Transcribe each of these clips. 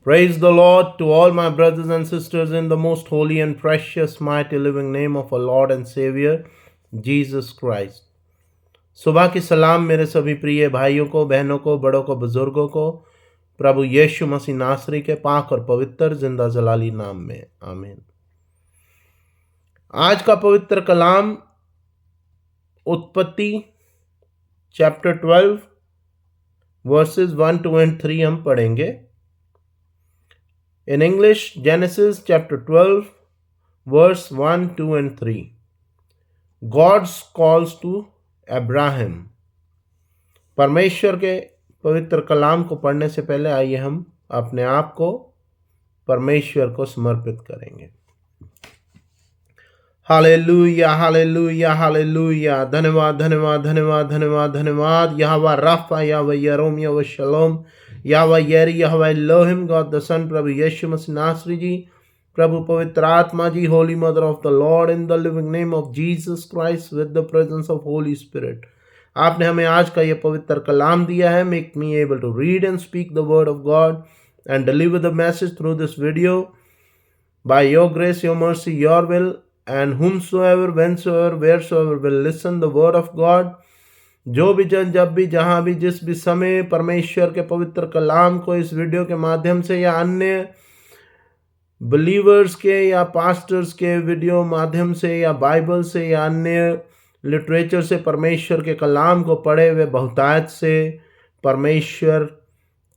Praise the Lord to all my brothers and sisters in the most holy and precious, mighty, living name of our Lord and Savior, Jesus Christ. सुबह की सलाम मेरे सभी प्रिय भाइयों को, बहनों को, बड़ों को, बुजुर्गों को प्रभु यीशु मसीह नासरी के पाक और पवित्र जिंदा जलाली नाम में आमीन। आज का पवित्र कलाम उत्पत्ति चैप्टर 12 वर्सेस 1, 2 and 3 हम पढ़ेंगे। In English, Genesis chapter 12, verse 1, 2 and 3. God's calls to Abraham. परमेश्वर के पवित्र कलाम को पढ़ने से पहले आइए हम अपने आप को परमेश्वर को समर्पित करेंगे। Hallelujah, hallelujah, hallelujah. धन्यवाद, धन्यवाद, धन्यवाद, धन्यवाद, धन्यवाद। यहोवा राफा, यहोवा यरोम, यहोवा शलोम, यहोवा येरी, यहोवा एलोहिम, गॉड द सन, प्रभु यीशु मसीह नासरी जी, प्रभु पवित्र आत्मा ji, holy mother of the Lord, in the living name of Jesus Christ with the presence of Holy Spirit. आपने हमें आज का ये पवित्र कलाम दिया है। Make me able to read and speak the word of God and deliver the message through this video by your grace, your mercy, your will, and whomsoever, whensoever, wheresoever will listen the word of God, जो भी जन, जब भी, जहाँ भी, जिस भी समय परमेश्वर के पवित्र कलाम को इस वीडियो के माध्यम से या अन्य बिलीवर्स के या पास्टर्स के वीडियो माध्यम से या बाइबल से या अन्य लिटरेचर से परमेश्वर के कलाम को पढ़े, वे बहुतायत से परमेश्वर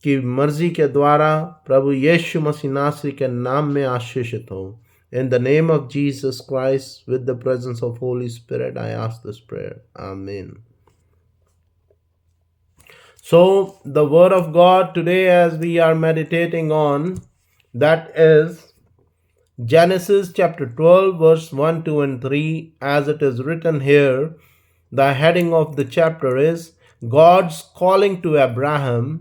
की मर्जी के द्वारा प्रभु यीशु मसीह नासरी के नाम में आशीषित हो। In the name of Jesus Christ, with the presence of Holy Spirit, I ask this prayer. Amen. So, the word of God today, as we are meditating on, that is Genesis chapter 12, verse 1, 2, and 3, as it is written here. The heading of the chapter is God's calling to Abraham.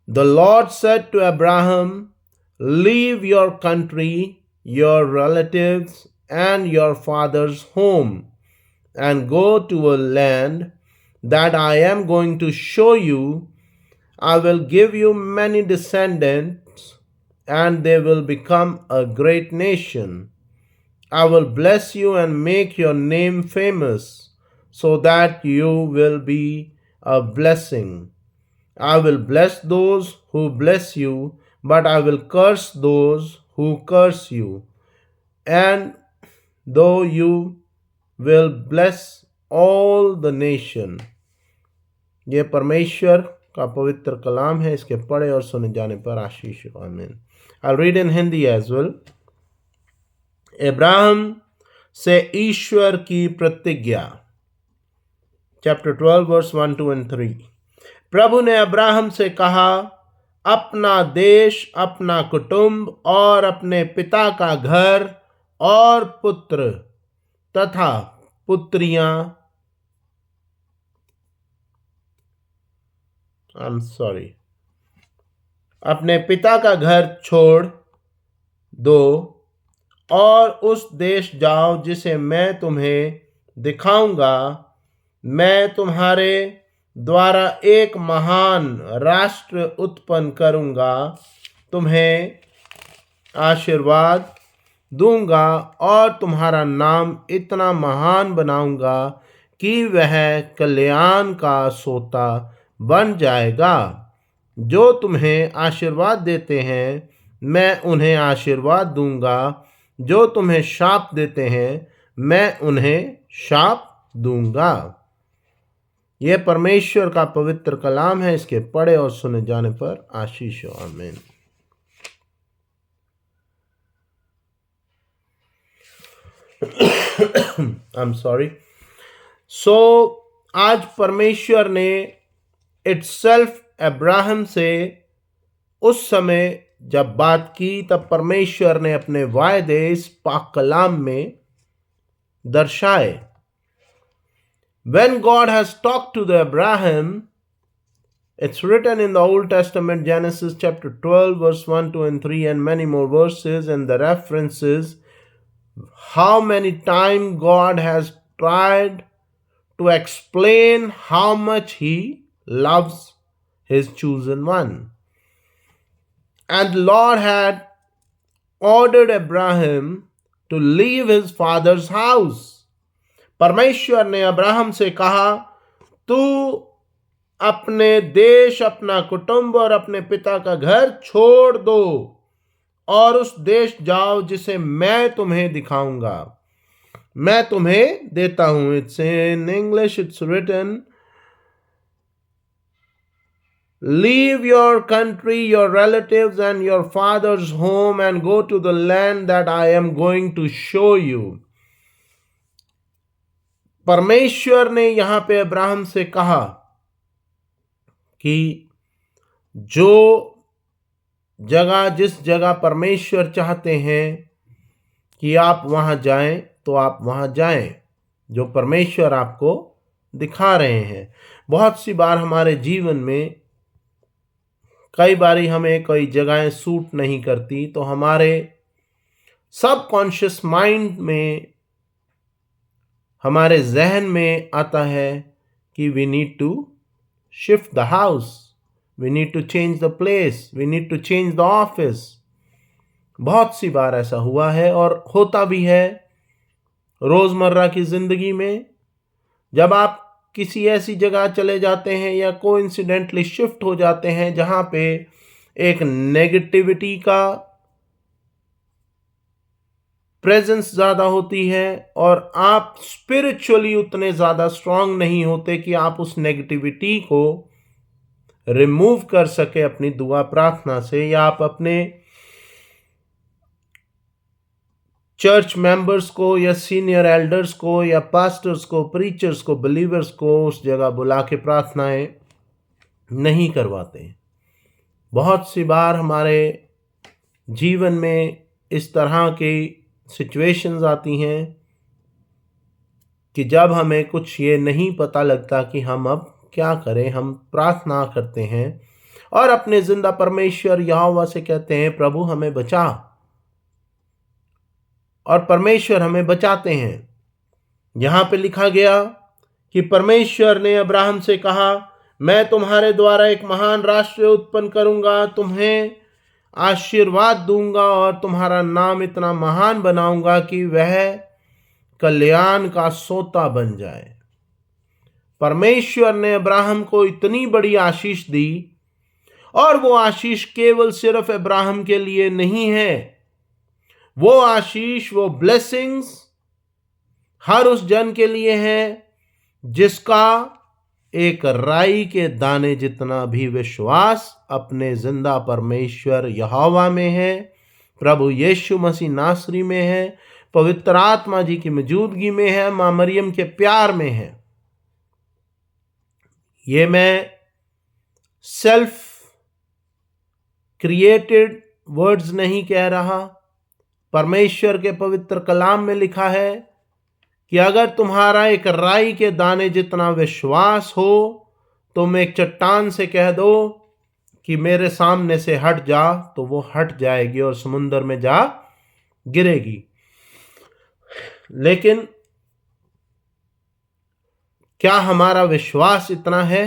The Lord said to Abraham, leave your country, your relatives, and your father's home, and go to a land that I am going to show you. I will give you many descendants, and they will become a great nation. I will bless you and make your name famous, so that you will be a blessing. I will bless those who bless you, but I will curse those who curse you. And though you will bless all the nation. ये परमेश्वर का पवित्र कलाम है। इसके पढ़े और सुने जाने पर आशीष हो। आमीन। I'll read in Hindi as well. Ibrahim से ईश्वर की प्रतिज्ञा, चैप्टर 12 वर्स 1, 2 and 3। प्रभु ने अब्राहम से कहा, अपना देश, अपना कुटुंब और अपने पिता का घर और पुत्र तथा पुत्रियां अपने पिता का घर छोड़ दो और उस देश जाओ जिसे मैं तुम्हें दिखाऊंगा। मैं तुम्हारे द्वारा एक महान राष्ट्र उत्पन्न करूंगा, तुम्हें आशीर्वाद दूंगा और तुम्हारा नाम इतना महान बनाऊंगा कि वह कल्याण का सोता बन जाएगा। जो तुम्हें आशीर्वाद देते हैं मैं उन्हें आशीर्वाद दूंगा, जो तुम्हें शाप देते हैं मैं उन्हें शाप दूंगा। यह परमेश्वर का पवित्र कलाम है। इसके पढ़े और सुने जाने पर आशीष हो। आमीन। I'm sorry. So, आज परमेश्वर ने इटसेल्फ अब्राहम से उस समय जब बात की, तब परमेश्वर ने अपने वायदे इस पाक कलाम में दर्शाए। When God has talked to the Abraham, it's written in the Old Testament, Genesis chapter 12, verse 1, 2, and 3, and many more verses, and the references, how many times God has tried to explain how much He loves His chosen one. And the Lord had ordered Abraham to leave his father's house. परमेश्वर ने Abraham से कहा, तू अपने देश, अपना कुटुंब और अपने पिता का घर छोड़ दो और उस देश जाओ जिसे मैं तुम्हें दिखाऊंगा, मैं तुम्हें देता हूं. It's in English, it's written, leave your country, your relatives and your father's home and go to the land that I am going to show you. परमेश्वर ने यहां पे अब्राहम से कहा कि जो जगह, जिस जगह परमेश्वर चाहते हैं कि आप वहां जाएं, तो आप वहां जाएं, जो परमेश्वर आपको दिखा रहे हैं. बहुत सी बार हमारे जीवन में कई बारी हमें कई जगहें सूट नहीं करती, तो हमारे सबकॉन्शियस माइंड में, हमारे जहन में आता है कि we need to shift the house, we need to change the place, we need to change the office. बहुत सी बार ऐसा हुआ है और होता भी है रोजमर्रा की जिंदगी में. जब आप किसी ऐसी जगह चले जाते हैं या कोइंसिडेंटली शिफ्ट हो जाते हैं जहां पे एक नेगेटिविटी का प्रेजेंस ज्यादा होती है और आप स्पिरिचुअली उतने ज्यादा स्ट्रांग नहीं होते कि आप उस नेगेटिविटी को रिमूव कर सके अपनी दुआ प्रार्थना से, या आप अपने चर्च मेंबर्स को या सीनियर एल्डर्स को या पास्टर्स को, प्रीचर्स को, बिलीवर्स को उस जगह बुला के प्रार्थनाएं नहीं करवाते. बहुत सी बार हमारे जीवन में इस तरह की सिचुएशंस आती हैं कि जब हमें कुछ ये नहीं पता लगता कि हम अब क्या करें. हम प्रार्थना करते हैं और अपने जिंदा परमेश्वर यहोवा से कहते हैं, प्रभु हमें बचा, और परमेश्वर हमें बचाते हैं. यहां पे लिखा गया कि परमेश्वर ने अब्राहम से कहा, मैं तुम्हारे द्वारा एक महान राष्ट्र उत्पन्न करूंगा, तुम्हें आशीर्वाद दूंगा और तुम्हारा नाम इतना महान बनाऊंगा कि वह कल्याण का सोता बन जाए. परमेश्वर ने अब्राहम को इतनी बड़ी आशीष दी, और वो आशीष केवल सिर्फ अब्राहम के लिए नहीं है. वो आशीष, वो ब्लेसिंग्स हर उस जन के लिए है जिसका एक राई के दाने जितना भी विश्वास अपने जिंदा परमेश्वर यहोवा में है, प्रभु यीशु मसीह नासरी में है, पवित्र आत्मा जी की मौजूदगी में है, मां मरियम के प्यार में है. ये मैं सेल्फ क्रिएटेड वर्ड्स नहीं कह रहा. परमेश्वर के पवित्र कलाम में लिखा है कि अगर तुम्हारा एक राई के दाने जितना विश्वास हो, तुम एक चट्टान से कह दो कि मेरे सामने से हट जा, तो वो हट जाएगी और समुद्र में जा गिरेगी. लेकिन क्या हमारा विश्वास इतना है?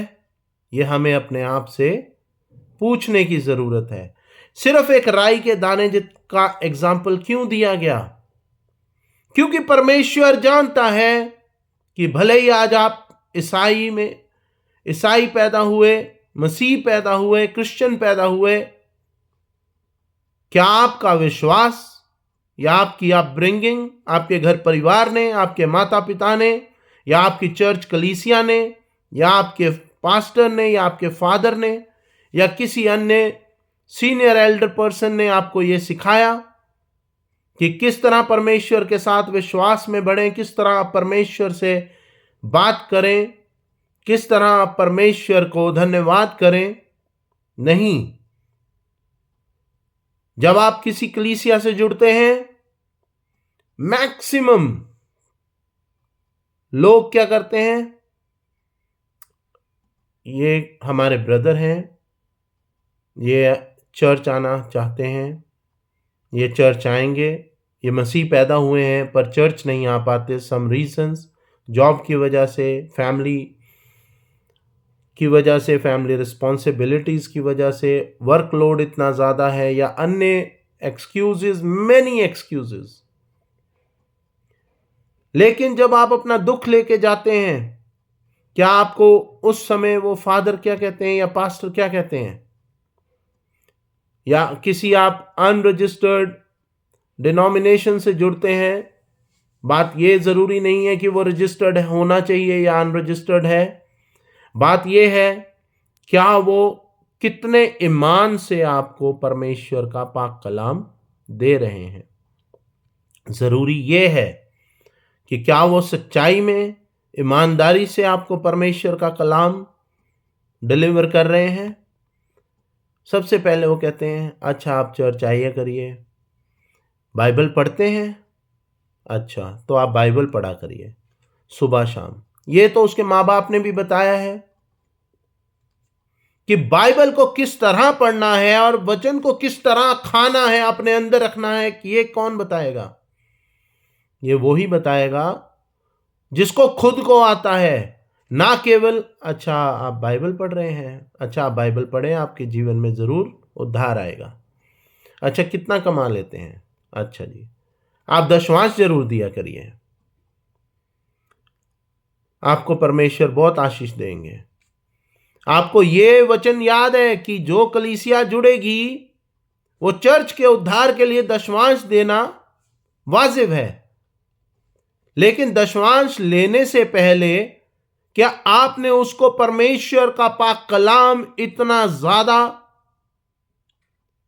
यह हमें अपने आप से पूछने की जरूरत है. सिर्फ एक राई के दाने का एग्जाम्पल क्यों दिया गया? क्योंकि परमेश्वर जानता है कि भले ही आज आप ईसाई पैदा हुए, मसीह पैदा हुए, क्रिश्चियन पैदा हुए, क्या आपका विश्वास या आपकी अपब्रिंगिंग, आपके घर परिवार ने, आपके माता पिता ने, या आपकी चर्च कलीसिया ने, या आपके पास्टर ने, या आपके फादर ने, या किसी अन्य सीनियर एल्डर पर्सन ने आपको यह सिखाया कि किस तरह परमेश्वर के साथ विश्वास में बढ़ें, किस तरह आप परमेश्वर से बात करें, किस तरह आप परमेश्वर को धन्यवाद करें? नहीं. जब आप किसी कलीसिया से जुड़ते हैं, मैक्सिमम लोग क्या करते हैं? ये हमारे ब्रदर हैं, ये चर्च आना चाहते हैं, ये चर्च आएंगे, ये मसीह पैदा हुए हैं पर चर्च नहीं आ पाते, सम रीजंस, जॉब की वजह से, फैमिली की वजह से, फैमिली रिस्पॉन्सिबिलिटीज़ की वजह से, वर्कलोड इतना ज़्यादा है, या अन्य एक्सक्यूजेस, मेनी एक्सक्यूजेस। लेकिन जब आप अपना दुख लेके जाते हैं, क्या आपको उस समय वो फादर क्या कहते हैं या पास्टर क्या कहते हैं? या किसी आप अनरजिस्टर्ड डिनोमिनेशन से जुड़ते हैं, बात ये ज़रूरी नहीं है कि वो रजिस्टर्ड होना चाहिए या अनरजिस्टर्ड है। बात ये है क्या वो कितने ईमान से आपको परमेश्वर का पाक कलाम दे रहे हैं। ज़रूरी ये है कि क्या वो सच्चाई में, ईमानदारी से आपको परमेश्वर का कलाम डिलीवर कर रहे हैं। सबसे पहले वो कहते हैं, अच्छा आप चर्च आइए करिए, बाइबल पढ़ते हैं, अच्छा तो आप बाइबल पढ़ा करिए सुबह शाम। ये तो उसके माँ बाप ने भी बताया है कि बाइबल को किस तरह पढ़ना है और वचन को किस तरह खाना है, अपने अंदर रखना है। कि ये कौन बताएगा? ये वो ही बताएगा जिसको खुद को आता है। ना केवल अच्छा आप बाइबल पढ़ रहे हैं, अच्छा आप बाइबल पढ़ें, आपके जीवन में ज़रूर उद्धार आएगा। अच्छा कितना कमा लेते हैं? अच्छा जी आप दशमांश जरूर दिया करिए, आपको परमेश्वर बहुत आशीष देंगे। आपको ये वचन याद है कि जो कलीसिया जुड़ेगी वो चर्च के उद्धार के लिए दशमांश देना वाजिब है। लेकिन दशमांश लेने से पहले क्या आपने उसको परमेश्वर का पाक कलाम इतना ज्यादा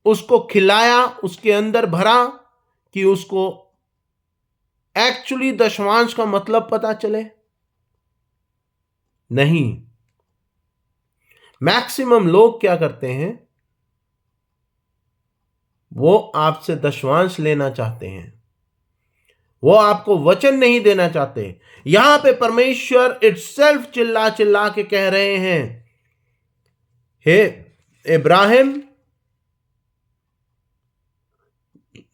उसको खिलाया, उसके अंदर भरा कि उसको एक्चुअली दशमांश का मतलब पता चले? नहीं। मैक्सिमम लोग क्या करते हैं, वो आपसे दशमांश लेना चाहते हैं, वो आपको वचन नहीं देना चाहते। यहां पे परमेश्वर इटसेल्फ चिल्ला चिल्ला के कह रहे हैं, हे इब्राहिम,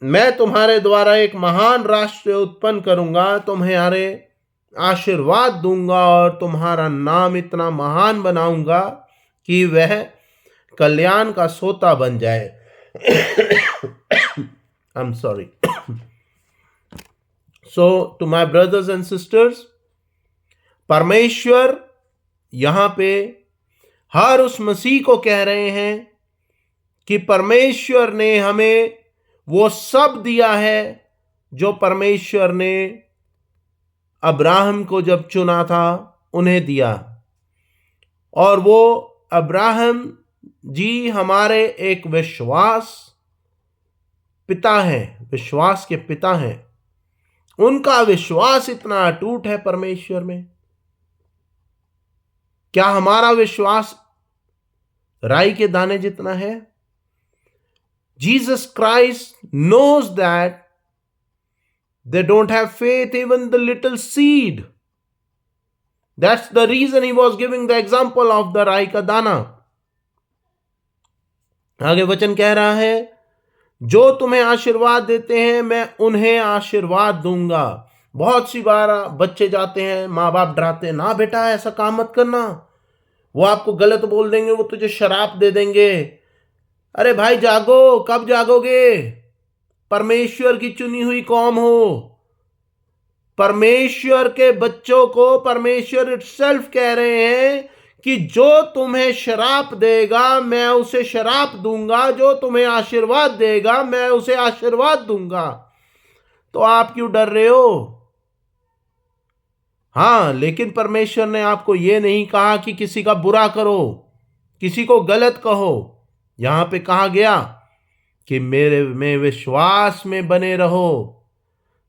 मैं तुम्हारे द्वारा एक महान राष्ट्र उत्पन्न करूंगा, तुम्हारे आशीर्वाद दूंगा और तुम्हारा नाम इतना महान बनाऊंगा कि वह कल्याण का सोता बन जाए। I'm sorry. So to my brothers and sisters, परमेश्वर यहां पे हर उस मसीह को कह रहे हैं कि परमेश्वर ने हमें वो सब दिया है जो परमेश्वर ने अब्राहम को जब चुना था उन्हें दिया। और वो अब्राहम जी हमारे एक विश्वास पिता हैं, विश्वास के पिता हैं। उनका विश्वास इतना अटूट है परमेश्वर में। क्या हमारा विश्वास राई के दाने जितना है? Jesus Christ knows that they don't have faith, even the little seed. That's the reason he was giving the example of the राई का दाना। आगे वचन कह रहा है, जो तुम्हें आशीर्वाद देते हैं मैं उन्हें आशीर्वाद दूंगा। बहुत सी बार बच्चे जाते हैं, माँ बाप डराते हैं, ना बेटा ऐसा काम मत करना, वो आपको गलत बोल देंगे, वो तुझे शराप दे देंगे। अरे भाई जागो, कब जागोगे? परमेश्वर की चुनी हुई कौम हो। परमेश्वर के बच्चों को परमेश्वर इटसेल्फ कह रहे हैं कि जो तुम्हें शराप देगा मैं उसे शराप दूंगा, जो तुम्हें आशीर्वाद देगा मैं उसे आशीर्वाद दूंगा। तो आप क्यों डर रहे हो? हाँ, लेकिन परमेश्वर ने आपको यह नहीं कहा कि किसी का बुरा करो, किसी को गलत कहो। यहां पे कहा गया कि मेरे में विश्वास में बने रहो।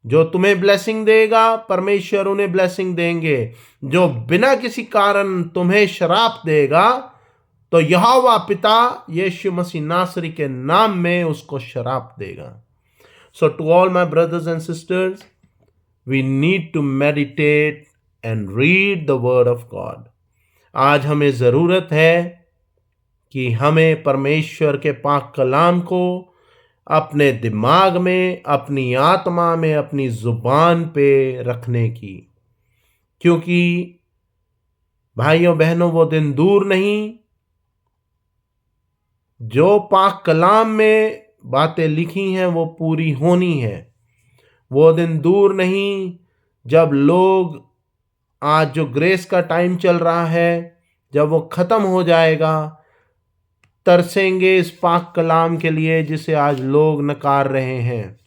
जो तुम्हें ब्लेसिंग देगा परमेश्वर उन्हें ब्लेसिंग देंगे, जो बिना किसी कारण तुम्हें श्राप देगा तो यहोवा पिता यीशु मसीह नासरी के नाम में उसको श्राप देगा। So to all my brothers and sisters, we need to meditate and read the word of God. आज हमें ज़रूरत है कि हमें परमेश्वर के पाक कलाम को अपने दिमाग में, अपनी आत्मा में, अपनी जुबान पे रखने की, क्योंकि भाइयों बहनों, वो दिन दूर नहीं जो पाक कलाम में बातें लिखी हैं वो पूरी होनी है। वो दिन दूर नहीं जब लोग, आज जो ग्रेस का टाइम चल रहा है, जब वो खत्म हो जाएगा, तरसेंगे इस पाक कलाम के लिए जिसे आज लोग नकार रहे हैं।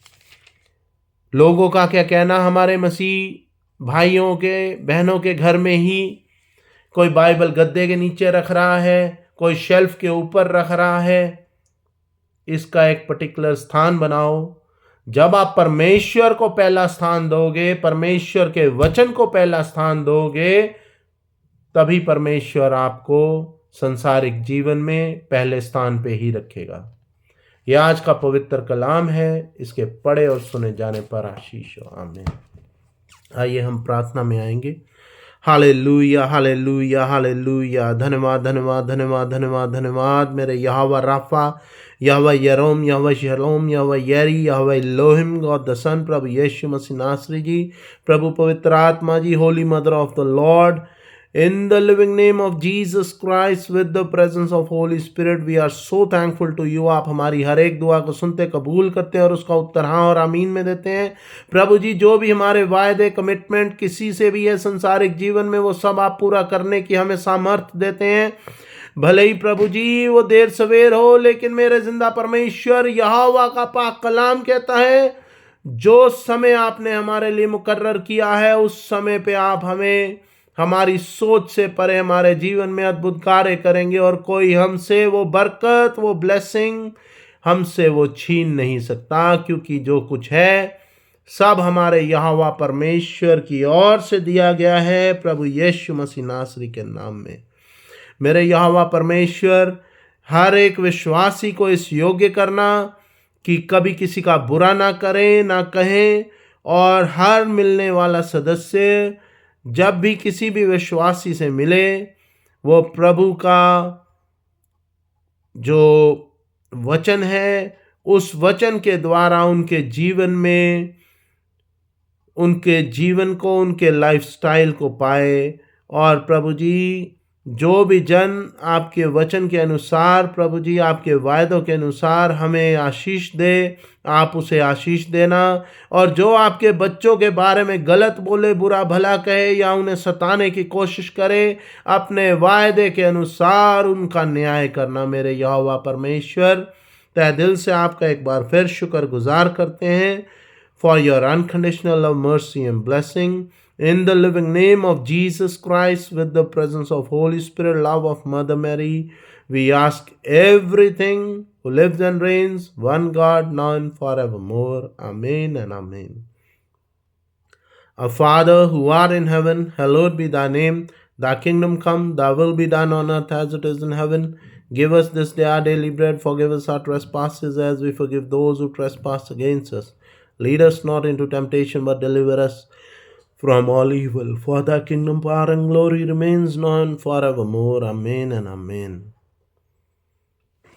लोगों का क्या कहना, हमारे मसीह भाइयों के बहनों के घर में ही कोई बाइबल गद्दे के नीचे रख रहा है, कोई शेल्फ के ऊपर रख रहा है। इसका एक पर्टिकुलर स्थान बनाओ। जब आप परमेश्वर को पहला स्थान दोगे, परमेश्वर के वचन को पहला स्थान दोगे, तभी परमेश्वर आपको संसारिक जीवन में पहले स्थान पे ही रखेगा। यह आज का पवित्र कलाम है, इसके पढ़े और सुने जाने पर आशीष हो। आमीन। आइए हम प्रार्थना में आएंगे। Hallelujah, hallelujah, hallelujah. धन्यवाद, धन्यवाद, धन्यवाद, धन्यवाद, धन्यवाद मेरे यहोवा राफा, यहोवा यरोम, यहोवा शलोम, यहोवा यरी, यहोवा एलोहिम, गॉड द सन, प्रभु यीशु मसीह नासरी जी, प्रभु पवित्र आत्मा ji, holy mother of the Lord, in the living name of Jesus Christ, with the presence of Holy Spirit, we are so thankful to you। आप हमारी हर एक दुआ को सुनते, कबूल करते हैं और उसका उत्तर हाँ और आमीन में देते हैं। प्रभु जी, जो भी हमारे वायदे, कमिटमेंट किसी से भी है संसारिक जीवन में, वो सब आप पूरा करने की हमें सामर्थ्य देते हैं। भले ही प्रभु जी वो देर सवेर हो, लेकिन मेरे जिंदा परमेश्वर यहोवा का पाक कलाम कहता है, जो समय आपने हमारे लिए मुकर्रर किया है उस समय पे आप हमें हमारी सोच से परे हमारे जीवन में अद्भुत कार्य करेंगे, और कोई हमसे वो बरकत, वो ब्लेसिंग हमसे वो छीन नहीं सकता, क्योंकि जो कुछ है सब हमारे यहोवा परमेश्वर की ओर से दिया गया है, प्रभु यीशु मसीह नासरी के नाम में। मेरे यहोवा परमेश्वर, हर एक विश्वासी को इस योग्य करना कि कभी किसी का बुरा ना करें, ना कहें, और हर मिलने वाला सदस्य जब भी किसी भी विश्वासी से मिले, वो प्रभु का जो वचन है उस वचन के द्वारा उनके जीवन में, उनके जीवन को, उनके लाइफस्टाइल को पाए। और प्रभु जी, जो भी जन आपके वचन के अनुसार, प्रभु जी आपके वायदों के अनुसार हमें आशीष दे, आप उसे आशीष देना। और जो आपके बच्चों के बारे में गलत बोले, बुरा भला कहे या उन्हें सताने की कोशिश करे, अपने वायदे के अनुसार उनका न्याय करना। मेरे यहोवा परमेश्वर, तहे दिल से आपका एक बार फिर शुक्रगुजार करते हैं for your unconditional love, mercy and blessing. In the living name of Jesus Christ, with the presence of Holy Spirit, love of Mother Mary, we ask everything who lives and reigns, one God, now and forevermore. Amen and amen. Our Father who art in heaven, hallowed be thy name. Thy kingdom come, thy will be done on earth as it is in heaven. Give us this day our daily bread. Forgive us our trespasses as we forgive those who trespass against us. Lead us not into temptation, but deliver us from all evil. For thy kingdom, power, and glory remains now and forevermore. Amen and amen.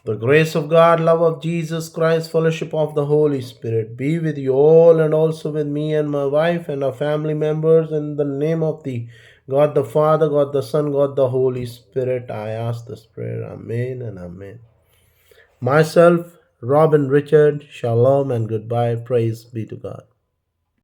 The grace of God, love of Jesus Christ, fellowship of the Holy Spirit be with you all, and also with me and my wife and our family members. In the name of the God the Father, God the Son, God the Holy Spirit, I ask this prayer. Amen and amen. Myself, Robin Richard, shalom and goodbye. Praise be to God.